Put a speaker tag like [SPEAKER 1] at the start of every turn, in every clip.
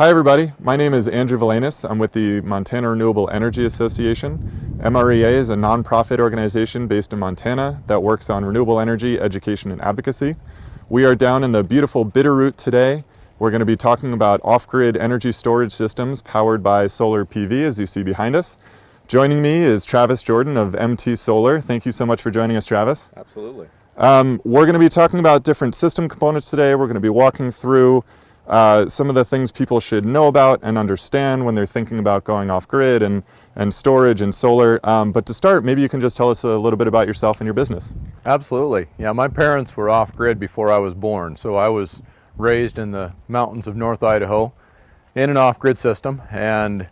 [SPEAKER 1] Hi everybody, my name is Andrew Valanis. I'm with the Montana Renewable Energy Association. MREA is a nonprofit organization based in Montana that works on renewable energy, education, and advocacy. We are down in the beautiful Bitterroot today. We're going to be talking about off-grid energy storage systems powered by solar PV, as you see behind us. Joining me is Travis Jordan of MT Solar. Thank you so much for joining us, Travis.
[SPEAKER 2] Absolutely.
[SPEAKER 1] We're going to be talking about different system components today. We're going to be walking through some of the things people should know about and understand when they're thinking about going off-grid and storage and solar. But to start, maybe you can just tell us a little bit about yourself and your business.
[SPEAKER 2] Absolutely. Yeah, my parents were off-grid before I was born, so I was raised in the mountains of North Idaho in an off-grid system, and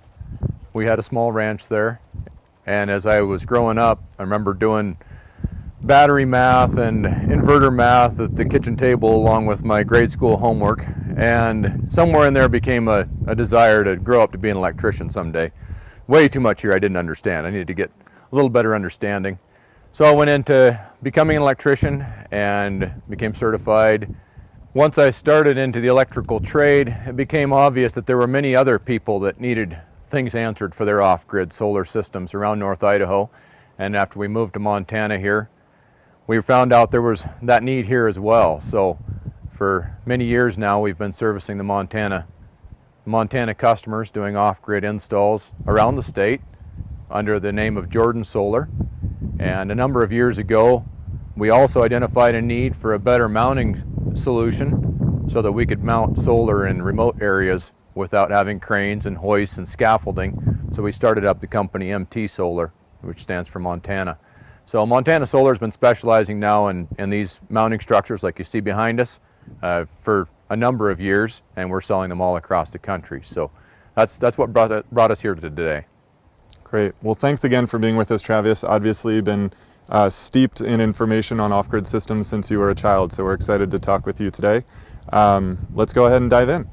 [SPEAKER 2] we had a small ranch there. And as I was growing up, I remember doing battery math and inverter math at the kitchen table along with my grade school homework, and somewhere in there became a desire to grow up to be an electrician someday. Way too much here I didn't understand. I needed to get a little better understanding. So I went into becoming an electrician and became certified. Once I started into the electrical trade, it became obvious that there were many other people that needed things answered for their off-grid solar systems around North Idaho. And after we moved to Montana here, we found out there was that need here as well. So for many years now, we've been servicing the Montana customers, doing off-grid installs around the state under the name of Jordan Solar. And a number of years ago, we also identified a need for a better mounting solution so that we could mount solar in remote areas without having cranes and hoists and scaffolding. So we started up the company MT Solar, which stands for Montana. So Montana Solar has been specializing now in these mounting structures like you see behind us for a number of years, and we're selling them all across the country. So that's what brought us here today.
[SPEAKER 1] Great. Well, thanks again for being with us, Travis. Obviously, you've been steeped in information on off-grid systems since you were a child, so we're excited to talk with you today. Let's go ahead and dive in.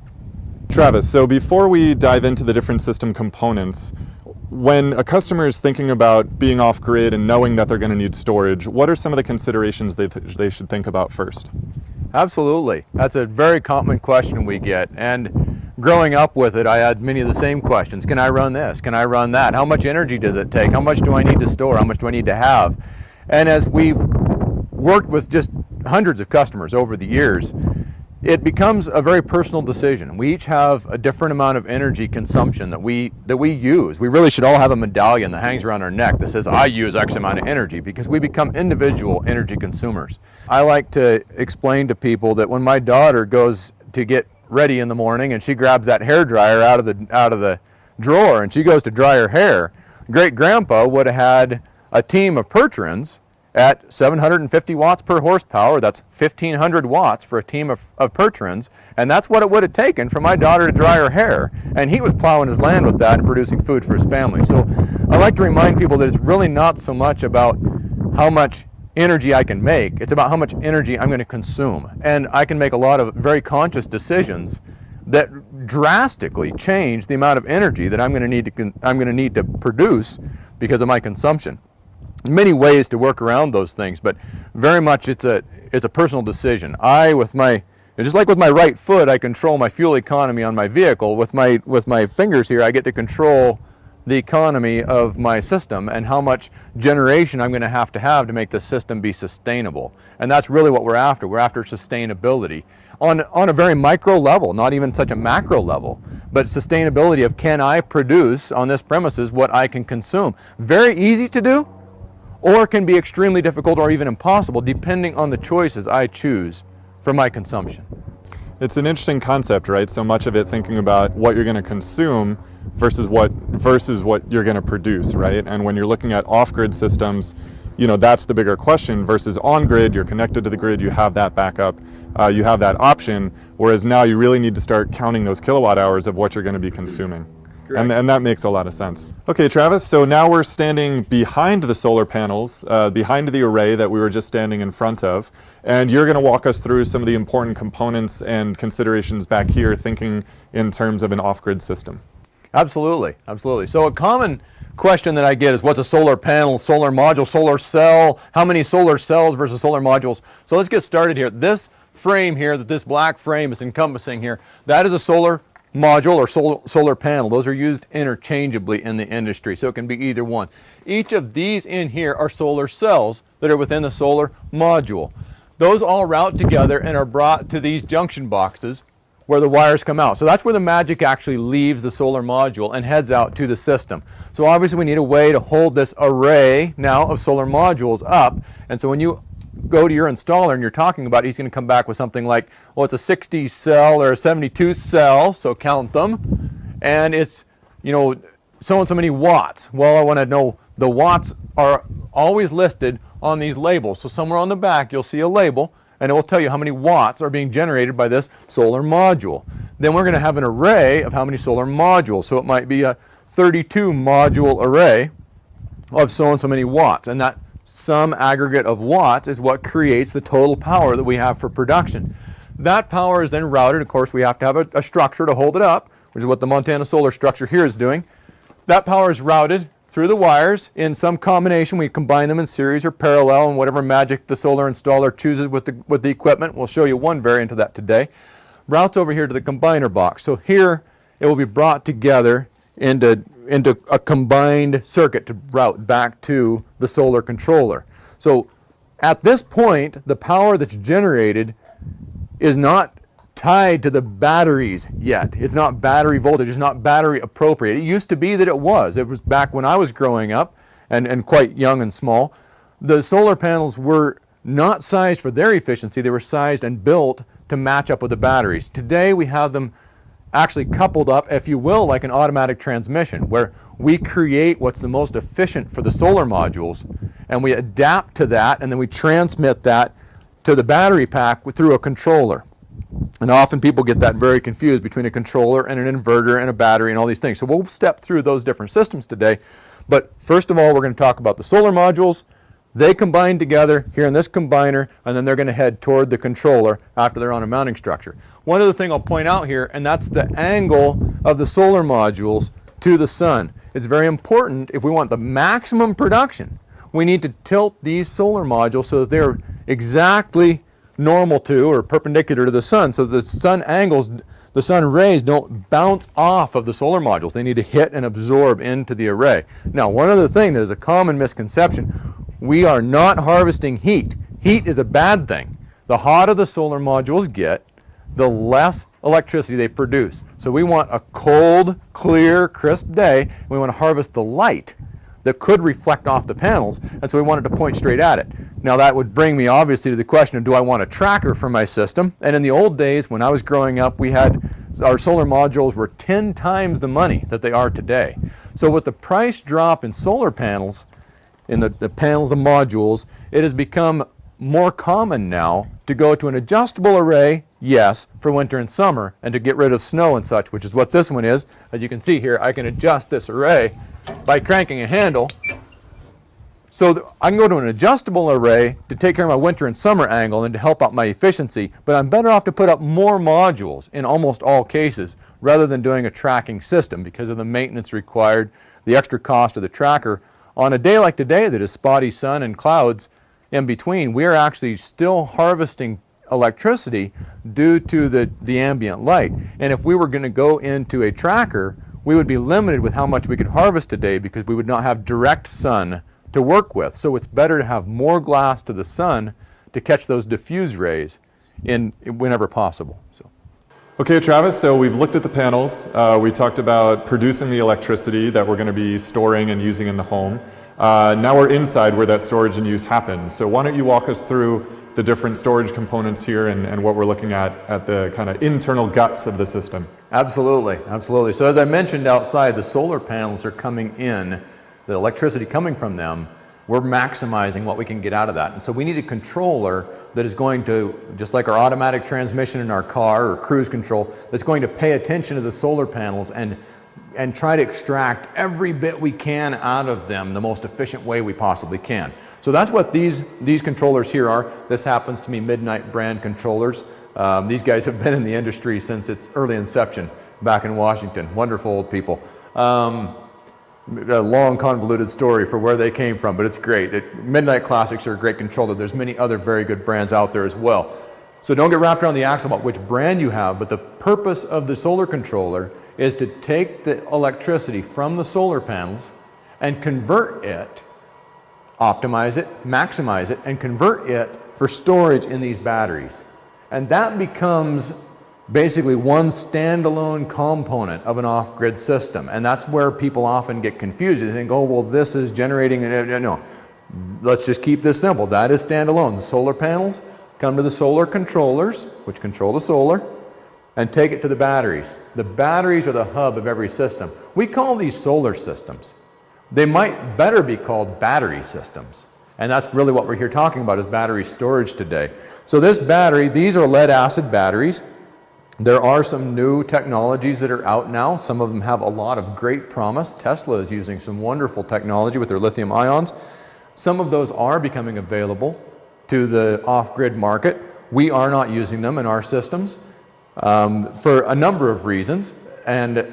[SPEAKER 1] Travis, so before we dive into the different system components, when a customer is thinking about being off-grid and knowing that they're going to need storage, what are some of the considerations they should think about first?
[SPEAKER 2] Absolutely. That's a very common question we get. And growing up with it, I had many of the same questions. Can I run this? Can I run that? How much energy does it take? How much do I need to store? How much do I need to have? And as we've worked with just hundreds of customers over the years, it becomes a very personal decision. We each have a different amount of energy consumption that we use. We really should all have a medallion that hangs around our neck that says, I use X amount of energy, because we become individual energy consumers. I like to explain to people that when my daughter goes to get ready in the morning and she grabs that hair dryer out of the drawer and she goes to dry her hair, great grandpa would have had a team of Percherons at 750 watts per horsepower. That's 1,500 watts for a team of Percherons, and that's what it would have taken for my daughter to dry her hair. And he was plowing his land with that and producing food for his family. So I like to remind people that it's really not so much about how much energy I can make, it's about how much energy I'm going to consume. And I can make a lot of very conscious decisions that drastically change the amount of energy that I'm going to need to produce because of my consumption. Many ways to work around those things, but very much it's a personal decision. Just like with my right foot, I control my fuel economy on my vehicle. With my fingers here, I get to control the economy of my system and how much generation I'm going to have to make the system be sustainable. And that's really what we're after. We're after sustainability on a very micro level, not even such a macro level, but sustainability of, can I produce on this premises what I can consume? Very easy to do, or can be extremely difficult or even impossible depending on the choices I choose for my consumption.
[SPEAKER 1] It's an interesting concept, right? So much of it thinking about what you're going to consume versus what you're going to produce, right? And when you're looking at off-grid systems, that's the bigger question, versus on-grid, you're connected to the grid, you have that backup, you have that option, whereas now you really need to start counting those kilowatt hours of what you're going to be consuming. And that makes a lot of sense. Okay, Travis, so now we're standing behind the solar panels, behind the array that we were just standing in front of, and you're going to walk us through some of the important components and considerations back here, thinking in terms of an off-grid system.
[SPEAKER 2] Absolutely, absolutely. So a common question that I get is, what's a solar panel, solar module, solar cell? How many solar cells versus solar modules? So let's get started here. This frame here, that this black frame is encompassing here, that is a solar module or solar panel. Those are used interchangeably in the industry, so it can be either one. Each of these in here are solar cells that are within the solar module. Those all route together and are brought to these junction boxes where the wires come out. So that's where the magic actually leaves the solar module and heads out to the system. So obviously we need a way to hold this array now of solar modules up. And so when you go to your installer and you're talking about it, he's going to come back with something like, well, it's a 60 cell or a 72 cell, so count them. And it's, you know, so and so many watts. Well, I want to know the watts are always listed on these labels. So somewhere on the back you'll see a label, and it will tell you how many watts are being generated by this solar module. Then we're going to have an array of how many solar modules. So it might be a 32 module array of so and so many watts, and that sum aggregate of watts is what creates the total power that we have for production. That power is then routed. Of course, we have to have a structure to hold it up, which is what the Montana solar structure here is doing. That power is routed through the wires in some combination. We combine them in series or parallel, and whatever magic the solar installer chooses with the equipment. We'll show you one variant of that today. Routes over here to the combiner box. So here it will be brought together into a combined circuit to route back to the solar controller. So at this point, the power that's generated is not tied to the batteries yet. It's not battery voltage, it's not battery appropriate. It used to be that it was. It was back when I was growing up and quite young and small. The solar panels were not sized for their efficiency. They were sized and built to match up with the batteries. Today we have them actually coupled up, if you will, like an automatic transmission, where we create what's the most efficient for the solar modules, and we adapt to that, and then we transmit that to the battery pack through a controller. And often people get that very confused between a controller and an inverter and a battery and all these things. So we'll step through those different systems today. But first of all, we're going to talk about the solar modules. They combine together here in this combiner, and then they're going to head toward the controller after they're on a mounting structure. One other thing I'll point out here, and that's the angle of the solar modules to the sun. It's very important. If we want the maximum production, we need to tilt these solar modules so that they're exactly normal to or perpendicular to the sun, so the sun angles, the sun rays don't bounce off of the solar modules. They need to hit and absorb into the array. Now, one other thing that is a common misconception, we are not harvesting heat. Heat is a bad thing. The hotter the solar modules get, the less electricity they produce. So we want a cold, clear, crisp day, and we want to harvest the light that could reflect off the panels, and so we wanted to point straight at it. Now that would bring me obviously to the question of, do I want a tracker for my system? And in the old days when I was growing up, our solar modules were 10 times the money that they are today. So with the price drop in solar panels, in the panels, the modules, it has become more common now to go to an adjustable array, yes, for winter and summer, and to get rid of snow and such, which is what this one is. As you can see here, I can adjust this array by cranking a handle. So I can go to an adjustable array to take care of my winter and summer angle and to help out my efficiency, but I'm better off to put up more modules in almost all cases rather than doing a tracking system because of the maintenance required, the extra cost of the tracker. On a day like today that is spotty sun and clouds in between, we are actually still harvesting electricity due to the ambient light. And if we were going to go into a tracker, we would be limited with how much we could harvest today because we would not have direct sun to work with. So it's better to have more glass to the sun to catch those diffuse rays whenever possible. So.
[SPEAKER 1] Okay, Travis, so we've looked at the panels. We talked about producing the electricity that we're going to be storing and using in the home. Now we're inside where that storage and use happens. So why don't you walk us through the different storage components here and what we're looking at the kind of internal guts of the system.
[SPEAKER 2] Absolutely, absolutely. So as I mentioned outside, the solar panels are coming in, the electricity coming from them, we're maximizing what we can get out of that. And so we need a controller that is going to, just like our automatic transmission in our car or cruise control, that's going to pay attention to the solar panels and try to extract every bit we can out of them the most efficient way we possibly can. So that's what these controllers here are. This happens to be Midnight brand controllers. These guys have been in the industry since its early inception back in Washington. Wonderful old people. A long convoluted story for where they came from, but it's great. Midnight Classics are a great controller. There's many other very good brands out there as well. So don't get wrapped around the axle about which brand you have, but the purpose of the solar controller is to take the electricity from the solar panels and convert it, optimize it, maximize it, and convert it for storage in these batteries. And that becomes basically one standalone component of an off-grid system. And that's where people often get confused. They think, oh, well, this is generating, no. Let's just keep this simple. That is standalone. The solar panels come to the solar controllers, which control the solar, and take it to the batteries. The batteries are the hub of every system. We call these solar systems. They might better be called battery systems. And that's really what we're here talking about, is battery storage today. So this battery, these are lead acid batteries. There are some new technologies that are out now. Some of them have a lot of great promise. Tesla is using some wonderful technology with their lithium ions. Some of those are becoming available to the off-grid market. We are not using them in our systems for a number of reasons, and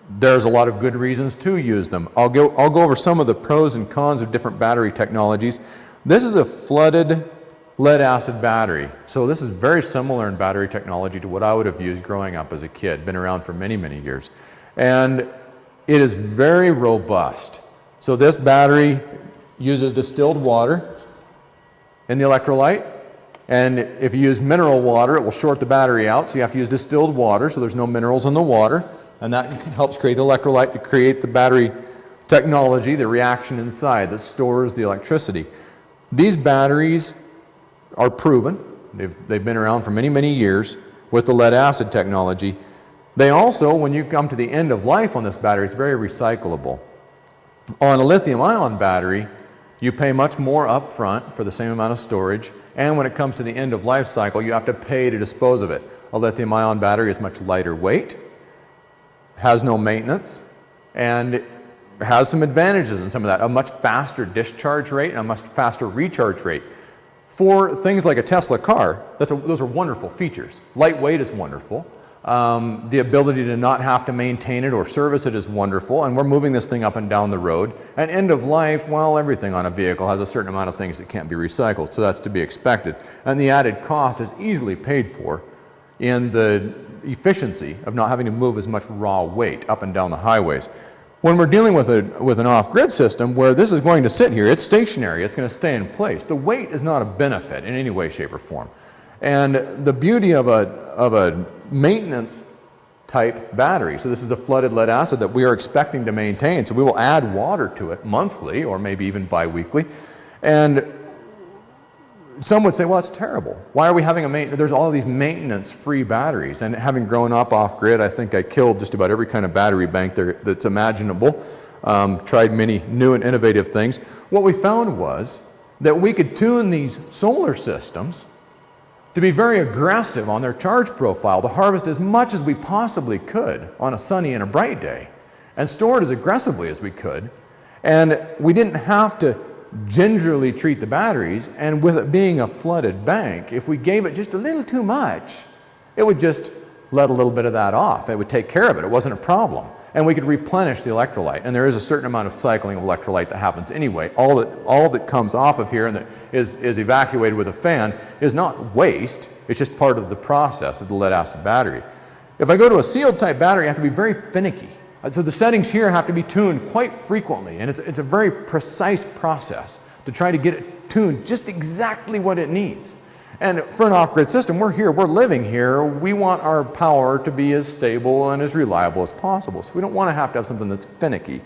[SPEAKER 2] there's a lot of good reasons to use them. I'll go over some of the pros and cons of different battery technologies. This is a flooded lead acid battery. So this is very similar in battery technology to what I would have used growing up as a kid. Been around for many, many years. And it is very robust. So this battery uses distilled water in the electrolyte. And if you use mineral water, it will short the battery out. So you have to use distilled water, so there's no minerals in the water. And that helps create the electrolyte to create the battery technology, the reaction inside that stores the electricity. These batteries are proven. They've been around for many, many years with the lead acid technology. They also, when you come to the end of life on this battery, it's very recyclable. On a lithium ion battery, you pay much more up front for the same amount of storage, and when it comes to the end of life cycle, you have to pay to dispose of it. A lithium ion battery is much lighter weight, has no maintenance, and has some advantages in some of that. A much faster discharge rate and a much faster recharge rate. For things like a Tesla car, those are wonderful features. Lightweight is wonderful. The ability to not have to maintain it or service it is wonderful, and we're moving this thing up and down the road. And end of life, well, everything on a vehicle has a certain amount of things that can't be recycled, so that's to be expected. And the added cost is easily paid for in the efficiency of not having to move as much raw weight up and down the highways. When we're dealing with an off-grid system where this is going to sit here, it's stationary, it's going to stay in place. The weight is not a benefit in any way, shape, or form. And the beauty of a maintenance type battery, so this is a flooded lead acid that we are expecting to maintain, so we will add water to it monthly or maybe even bi-weekly. And some would say, well, that's terrible. Why are we having there's all these maintenance-free batteries. And having grown up off-grid, I think I killed just about every kind of battery bank that's imaginable. Tried many new and innovative things. What we found was that we could tune these solar systems to be very aggressive on their charge profile, to harvest as much as we possibly could on a sunny and a bright day, and store it as aggressively as we could. And we didn't have to gingerly treat the batteries, and with it being a flooded bank, if we gave it just a little too much, it would just let a little bit of that off. It would take care of it. It wasn't a problem. And we could replenish the electrolyte. And there is a certain amount of cycling of electrolyte that happens anyway. All that comes off of here and that is evacuated with a fan is not waste. It's just part of the process of the lead acid battery. If I go to a sealed type battery, I have to be very finicky. So the settings here have to be tuned quite frequently, and it's a very precise process to try to get it tuned just exactly what it needs. And for an off-grid system, we're here, we're living here, we want our power to be as stable and as reliable as possible. So we don't want to have something that's finicky.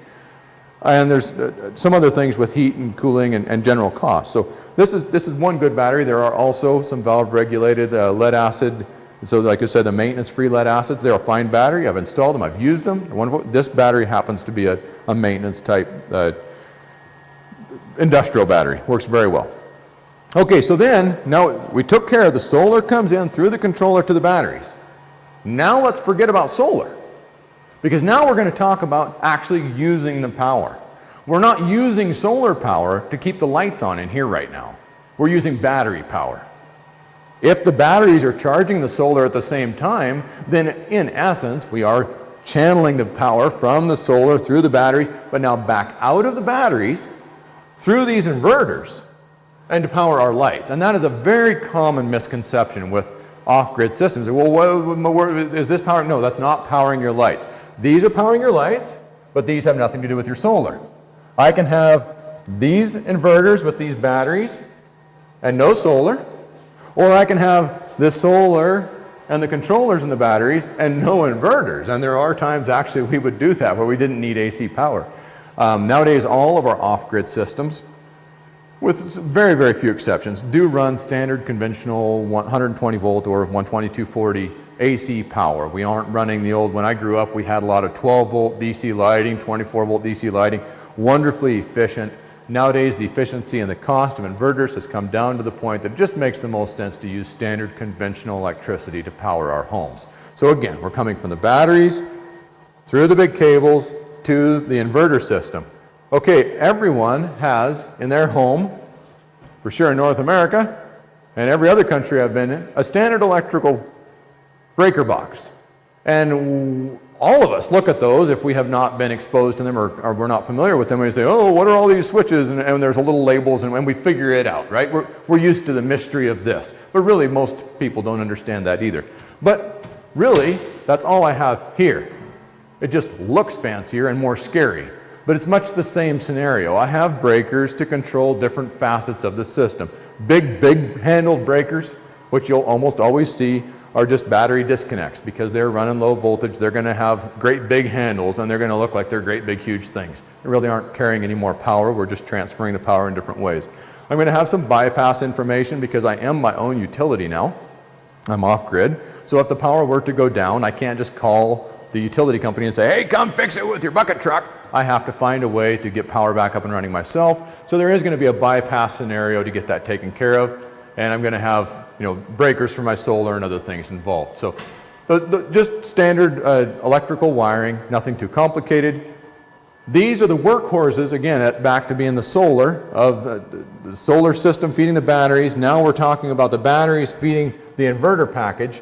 [SPEAKER 2] And there's some other things with heat and cooling and general cost. So this is one good battery. There are also some valve-regulated lead acid. So like I said, the maintenance-free lead acids, they're a fine battery. I've installed them, I've used them. They're wonderful. This battery happens to be a maintenance-type industrial battery. Works very well. Okay, so then, now we took care of the solar comes in through the controller to the batteries. Now let's forget about solar, because now we're going to talk about actually using the power. We're not using solar power to keep the lights on in here right now. We're using battery power. If the batteries are charging the solar at the same time, then in essence, we are channeling the power from the solar through the batteries, but now back out of the batteries, through these inverters, and to power our lights. And that is a very common misconception with off-grid systems. Well, is this powering? No, that's not powering your lights. These are powering your lights, but these have nothing to do with your solar. I can have these inverters with these batteries and no solar, or I can have this solar and the controllers and the batteries and no inverters. And there are times actually we would do that where we didn't need AC power. Nowadays, all of our off-grid systems, with very, very few exceptions, do run standard conventional 120 volt or 12240 AC power. We aren't running the old, when I grew up, we had a lot of 12 volt DC lighting, 24 volt DC lighting, wonderfully efficient. Nowadays, the efficiency and the cost of inverters has come down to the point that it just makes the most sense to use standard conventional electricity to power our homes. So again, we're coming from the batteries, through the big cables, to the inverter system. Okay, everyone has in their home, for sure in North America, and every other country I've been in, a standard electrical breaker box. And all of us look at those if we have not been exposed to them or we're not familiar with them, and we say, oh, what are all these switches? And there's a little labels, and we figure it out, right? We're used to the mystery of this. But really, most people don't understand that either. But really, that's all I have here. It just looks fancier and more scary. But it's much the same scenario. I have breakers to control different facets of the system. Big handled breakers, which you'll almost always see, are just battery disconnects because they're running low voltage. They're going to have great big handles and they're going to look like they're great big huge things. They really aren't carrying any more power. We're just transferring the power in different ways. I'm going to have some bypass information because I am my own utility now. I'm off grid. So if the power were to go down, I can't just call the utility company and say, hey, come fix it with your bucket truck. I have to find a way to get power back up and running myself. So there is going to be a bypass scenario to get that taken care of. And I'm going to have, breakers for my solar and other things involved. So just standard electrical wiring, nothing too complicated. These are the workhorses, again, back to being the solar of the solar system feeding the batteries. Now we're talking about the batteries feeding the inverter package.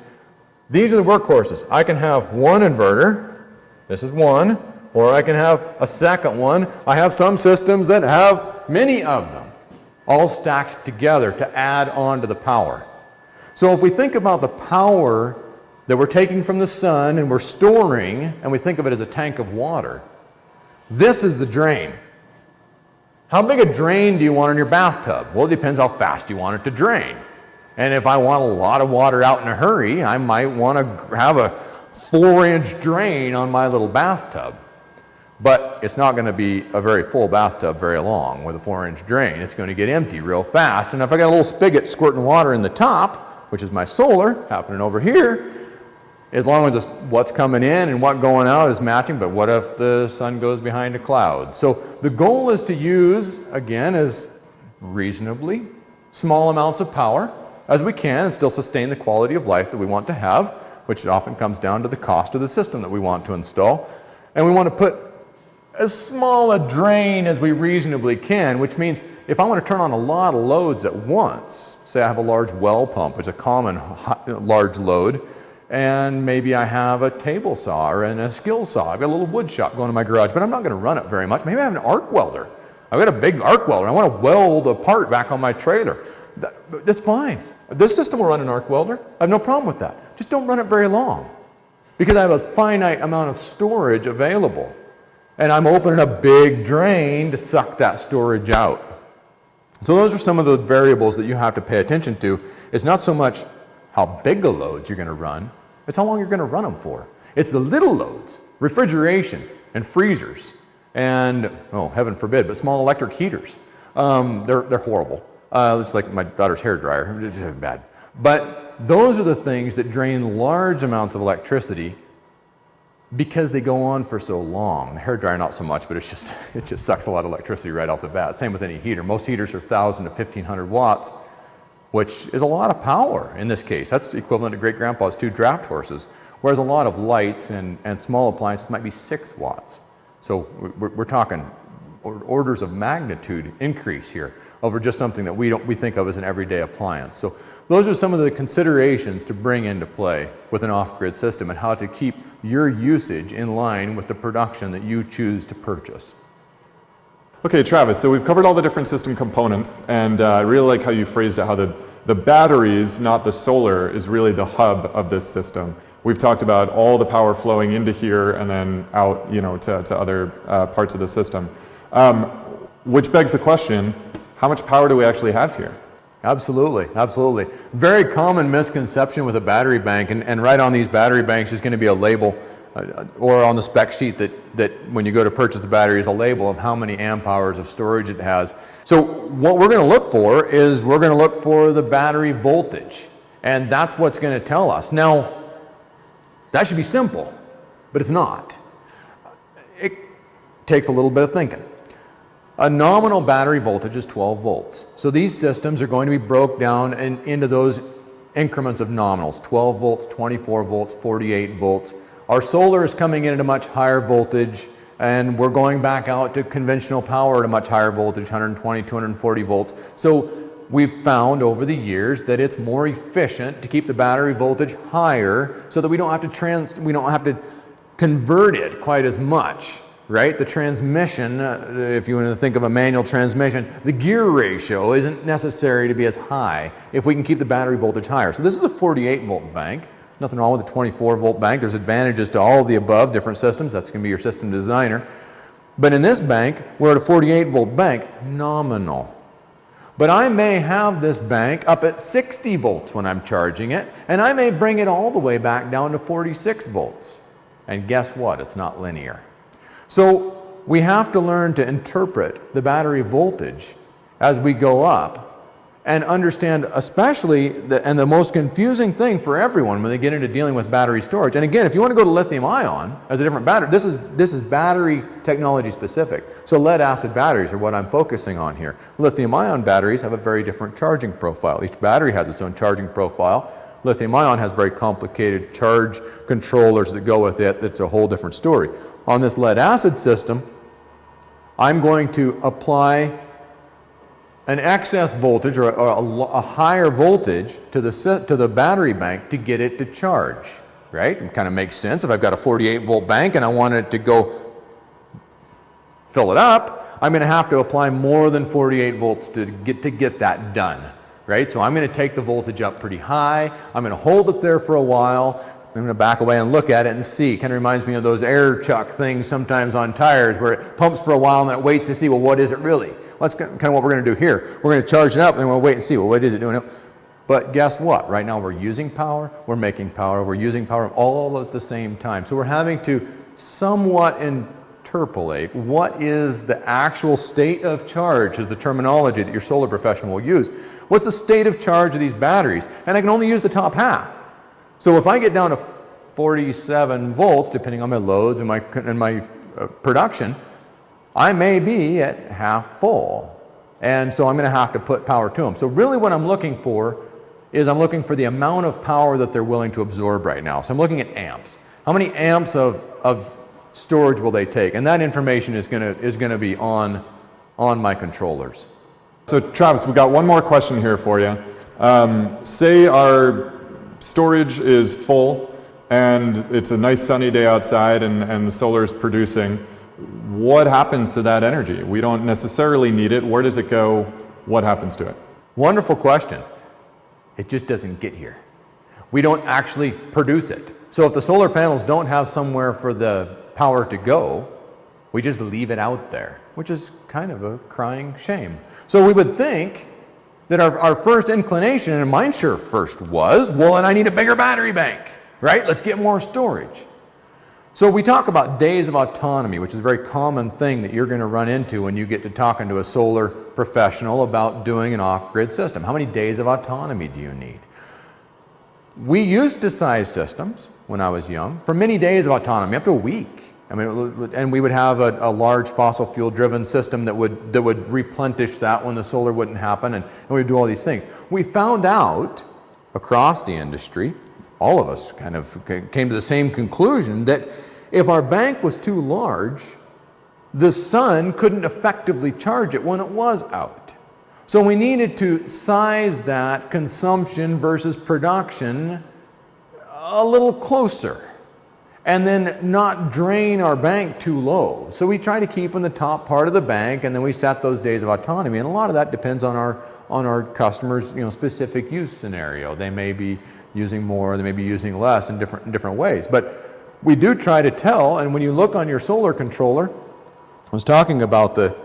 [SPEAKER 2] These are the workhorses. I can have one inverter, this is one, or I can have a second one. I have some systems that have many of them, all stacked together to add on to the power. So if we think about the power that we're taking from the sun and we're storing, and we think of it as a tank of water, this is the drain. How big a drain do you want in your bathtub? Well, it depends how fast you want it to drain. And if I want a lot of water out in a hurry, I might want to have a 4-inch drain on my little bathtub. But it's not going to be a very full bathtub very long with a 4-inch drain. It's going to get empty real fast. And if I got a little spigot squirting water in the top, which is my solar happening over here, as long as what's coming in and what's going out is matching, but what if the sun goes behind a cloud? So the goal is to use, again, as reasonably small amounts of power as we can and still sustain the quality of life that we want to have, which often comes down to the cost of the system that we want to install. And we want to put as small a drain as we reasonably can, which means if I want to turn on a lot of loads at once, say I have a large well pump, which is a common large load, and maybe I have a table saw and a skill saw. I've got a little wood shop going in my garage, but I'm not going to run it very much. Maybe I have an arc welder. I've got a big arc welder. I want to weld a part back on my trailer. That's fine. This system will run an arc welder. I have no problem with that. Just don't run it very long because I have a finite amount of storage available. And I'm opening a big drain to suck that storage out. So those are some of the variables that you have to pay attention to. It's not so much how big a load you're going to run, it's how long you're going to run them for. It's the little loads, refrigeration and freezers and, oh, heaven forbid, but small electric heaters. They're horrible. It's like my daughter's hairdryer, it's bad. But those are the things that drain large amounts of electricity because they go on for so long. The hairdryer not so much, but it just sucks a lot of electricity right off the bat. Same with any heater. Most heaters are 1,000 to 1,500 watts, which is a lot of power in this case. That's equivalent to great-grandpa's 2 draft horses, whereas a lot of lights and small appliances might be 6 watts. So we're talking orders of magnitude increase here over just something that we think of as an everyday appliance. So those are some of the considerations to bring into play with an off-grid system and how to keep your usage in line with the production that you choose to purchase.
[SPEAKER 1] Okay, Travis, so we've covered all the different system components, and I really like how you phrased it, how the batteries, not the solar, is really the hub of this system. We've talked about all the power flowing into here and then out, you know, to other parts of the system. Which begs the question, how much power do we actually have here?
[SPEAKER 2] Absolutely, absolutely. Very common misconception with a battery bank, and right on these battery banks is going to be a label, or on the spec sheet that when you go to purchase the battery is a label of how many amp hours of storage it has. So what we're going to look for is we're going to look for the battery voltage, and that's what's going to tell us. Now, that should be simple, but it's not. It takes a little bit of thinking. A nominal battery voltage is 12 volts. So these systems are going to be broke down into those increments of nominals, 12 volts, 24 volts, 48 volts. Our solar is coming in at a much higher voltage, and we're going back out to conventional power at a much higher voltage, 120, 240 volts. So we've found over the years that it's more efficient to keep the battery voltage higher so that we don't have to convert it quite as much. Right? The transmission, if you want to think of a manual transmission, the gear ratio isn't necessary to be as high if we can keep the battery voltage higher. So this is a 48 volt bank. Nothing wrong with a 24 volt bank. There's advantages to all of the above, different systems. That's going to be your system designer. But in this bank, we're at a 48 volt bank, nominal. But I may have this bank up at 60 volts when I'm charging it, and I may bring it all the way back down to 46 volts. And guess what? It's not linear. So we have to learn to interpret the battery voltage as we go up and understand especially, the most confusing thing for everyone when they get into dealing with battery storage. And again, if you want to go to lithium ion as a different battery, this is battery technology specific. So lead acid batteries are what I'm focusing on here. Lithium ion batteries have a very different charging profile. Each battery has its own charging profile. Lithium ion has very complicated charge controllers that go with it. That's a whole different story. On this lead acid system, I'm going to apply an excess voltage or a higher voltage to the battery bank to get it to charge, right? It kind of makes sense. If I've got a 48 volt bank and I want it to go fill it up, I'm going to have to apply more than 48 volts to get that done. Right? So I'm going to take the voltage up pretty high. I'm going to hold it there for a while. I'm going to back away and look at it and see. Kind of reminds me of those air chuck things sometimes on tires where it pumps for a while and then it waits to see, well, what is it really? Well, that's kind of what we're going to do here. We're going to charge it up and we'll wait and see, well, what is it doing? But guess what? Right now we're using power, we're making power, we're using power all at the same time. So we're having to somewhat interpolate what is the actual state of charge is the terminology that your solar professional will use. What's the state of charge of these batteries? And I can only use the top half. So if I get down to 47 volts, depending on my loads and my production, I may be at half full. And so I'm going to have to put power to them. So really what I'm looking for is I'm looking for the amount of power that they're willing to absorb right now. So I'm looking at amps. How many amps of storage will they take? And that information is going to be on my controllers.
[SPEAKER 1] So Travis, we've got one more question here for you. Say our storage is full and it's a nice sunny day outside and the solar is producing. What happens to that energy? We don't necessarily need it. Where does it go? What happens to it?
[SPEAKER 2] Wonderful question. It just doesn't get here. We don't actually produce it. So if the solar panels don't have somewhere for the power to go, we just leave it out there, which is kind of a crying shame. So we would think that our first inclination, and mine sure first was, well, and I need a bigger battery bank, right? Let's get more storage. So we talk about days of autonomy, which is a very common thing that you're going to run into when you get to talking to a solar professional about doing an off-grid system. How many days of autonomy do you need? We used to size systems when I was young for many days of autonomy, up to a week. I mean, and we would have a large fossil fuel driven system that would replenish that when the solar wouldn't happen, and we'd do all these things. We found out across the industry, all of us kind of came to the same conclusion that if our bank was too large, the sun couldn't effectively charge it when it was out. So we needed to size that consumption versus production a little closer. and then not drain our bank too low. So we try to keep in the top part of the bank, and then we set those days of autonomy. And a lot of that depends on our customers' specific use scenario. They may be using more, they may be using less in different ways. But we do try to tell, and when you look on your solar controller, I was talking about the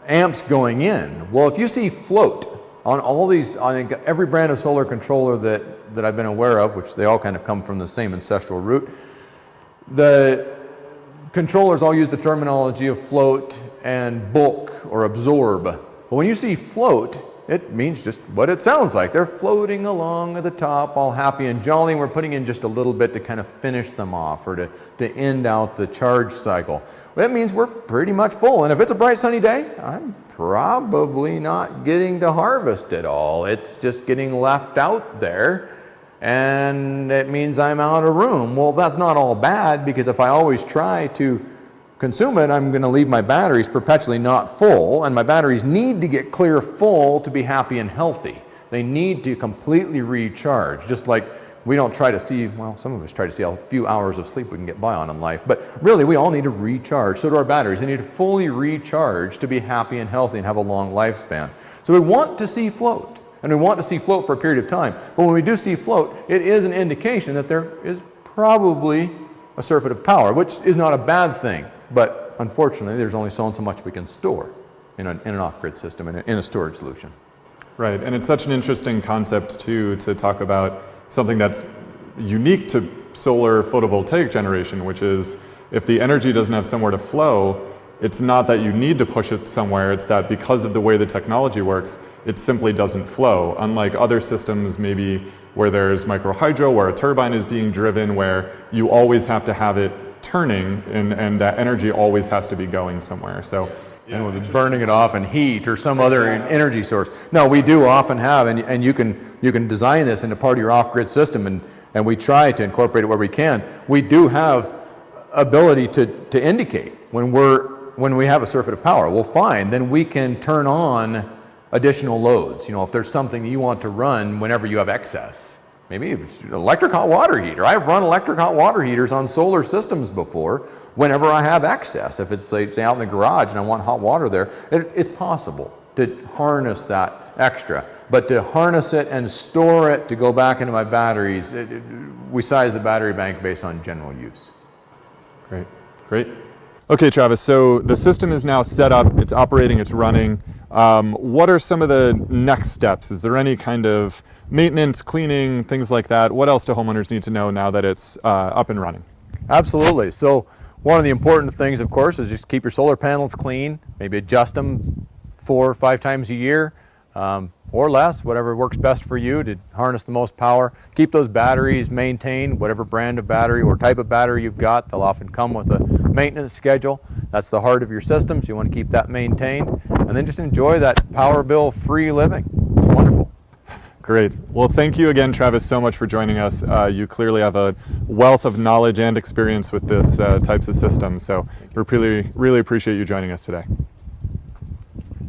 [SPEAKER 2] amps going in. Well, if you see float on all these, I think every brand of solar controller that I've been aware of, which they all kind of come from the same ancestral root, the controllers all use the terminology of float and bulk or absorb. But when you see float, it means just what it sounds like. They're floating along at the top, all happy and jolly, and we're putting in just a little bit to kind of finish them off or to end out the charge cycle. Well, that means we're pretty much full, and if it's a bright sunny day, I'm probably not getting to harvest it all. It's just getting left out there, and it means I'm out of room. Well, that's not all bad, because if I always try to consume it, I'm going to leave my batteries perpetually not full, and my batteries need to get clear full to be happy and healthy. They need to completely recharge, just like we don't try to see, well, some of us try to see how few hours of sleep we can get by on in life, but really we all need to recharge. So do our batteries. They need to fully recharge to be happy and healthy and have a long lifespan. So we want to see float, and we want to see float for a period of time. But when we do see float, it is an indication that there is probably a surfeit of power, which is not a bad thing. But unfortunately, there's only so and so much we can store in an off-grid system, in a storage solution.
[SPEAKER 1] Right, and it's such an interesting concept too, to talk about something that's unique to solar photovoltaic generation, which is if the energy doesn't have somewhere to flow, it's not that you need to push it somewhere, it's that because of the way the technology works, it simply doesn't flow. Unlike other systems maybe where there's microhydro, where a turbine is being driven, where you always have to have it turning, and that energy always has to be going somewhere. So,
[SPEAKER 2] and burning it off in heat or some other energy source. No, we do often have, and you can design this into part of your off-grid system, and we try to incorporate it where we can. We do have ability to indicate when we have a surfeit of power. Well, fine, then we can turn on additional loads. If there's something you want to run whenever you have excess. Maybe it's an electric hot water heater. I've run electric hot water heaters on solar systems before whenever I have excess. If it's say out in the garage and I want hot water there, it's possible to harness that extra. But to harness it and store it to go back into my batteries, we size the battery bank based on general use.
[SPEAKER 1] Great, great. Okay, Travis, so the system is now set up, it's operating, it's running. What are some of the next steps? Is there any kind of maintenance, cleaning, things like that? What else do homeowners need to know now that it's up and running?
[SPEAKER 2] Absolutely. So one of the important things, of course, is just keep your solar panels clean, maybe adjust them 4 or 5 times a year, or less, whatever works best for you to harness the most power. Keep those batteries maintained, whatever brand of battery or type of battery you've got. They'll often come with a maintenance schedule. That's the heart of your system, so you want to keep that maintained. And then just enjoy that power bill free living. It's wonderful.
[SPEAKER 1] Great. Well, thank you again, Travis, so much for joining us. You clearly have a wealth of knowledge and experience with this types of systems, so we really appreciate you joining us today.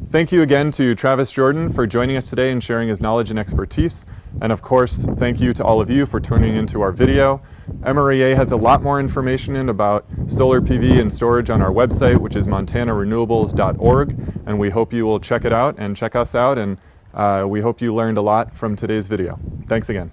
[SPEAKER 1] Thank you again to Travis Jordan for joining us today and sharing his knowledge and expertise. And of course, thank you to all of you for tuning into our video. MREA has a lot more information about solar PV and storage on our website, which is montanarenewables.org. And we hope you will check it out and check us out. And we hope you learned a lot from today's video. Thanks again.